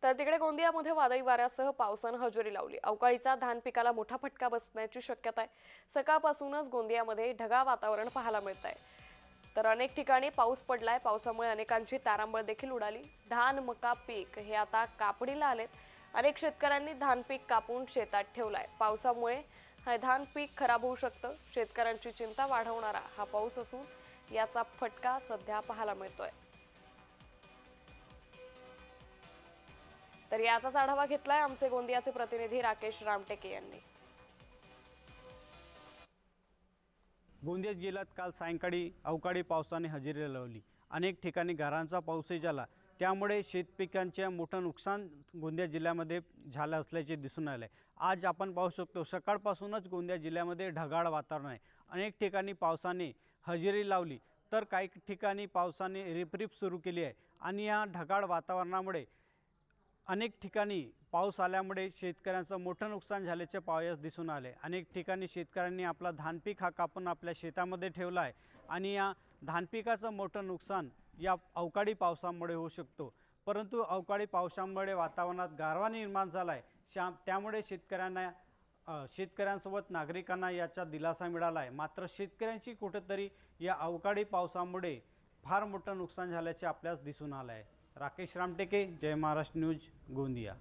तर तिकडे गोंदियामध्ये वादळी वाऱ्यासह पावसानं हजेरी लावली। अवकाळीचा धान पिकाला मोठा फटका बसण्याची शक्यता आहे। सकाळपासूनच गोंदियामध्ये ढगाळ वातावरण पाहायला मिळत आहे। तर अनेक ठिकाणी पाऊस पडलाय। पावसामुळे अनेकांची तारांबळ देखील उडाली। धान मका पीक हे आता कापणीला आलेत। अनेक शेतकऱ्यांनी धान पीक कापून शेतात ठेवलाय। पावसामुळे हे धान पीक खराब होऊ शकतं। शेतकऱ्यांची चिंता वाढवणारा हा पाऊस असून याचा फटका सध्या पाहायला मिळतोय। तर याचाच आढावा घेतलाय आमचे गोंदियाचे प्रतिनिधी राकेश रामटेके यांनी। गोंदिया जिल्ह्यात काल सायंकाळी अवकाळी पावसाने हजेरी लावली। अनेक ठिकाणी गारांचा पाऊसही झाला। त्यामुळे शेतपिकांचे मोठं नुकसान गोंदिया जिल्ह्यामध्ये झालं असल्याचे दिसून आले। आज आपण पाहू शकतो सकाळपासूनच गोंदिया जिल्ह्यामध्ये ढगाळ वातावरण आहे। अनेक ठिकाणी पावसाने हजेरी लावली तर काही ठिकाणी पावसाने रिपरिप सुरू केली आहे आणि या ढगाळ वातावरणामुळे अनेक ठिकाणी पाऊस आल्यामुळे शेतकऱ्यांचं मोठं नुकसान झाल्याचे पाहावयास दिसून आले। अनेक ठिकाणी शेतकऱ्यांनी आपला धान पीक हा कापून आपल्या शेतामध्ये ठेवला आहे आणि या धान पिकाचं मोठं नुकसान या अवकाळी पावसामुळे होऊ शकतो। परंतु अवकाळी पावसामुळे वातावरणात गारवा निर्माण झाला आहे। त्यामुळे शेतकऱ्यांसोबत नागरिकांना याचा दिलासा मिळाला आहे। मात्र शेतकऱ्यांची कुठेतरी या अवकाळी पावसामुळे फार मोठं नुकसान झाल्याचे आपल्यास दिसून आलं आहे। राकेश रामटेके, जय महाराष्ट्र न्यूज, गोंदिया।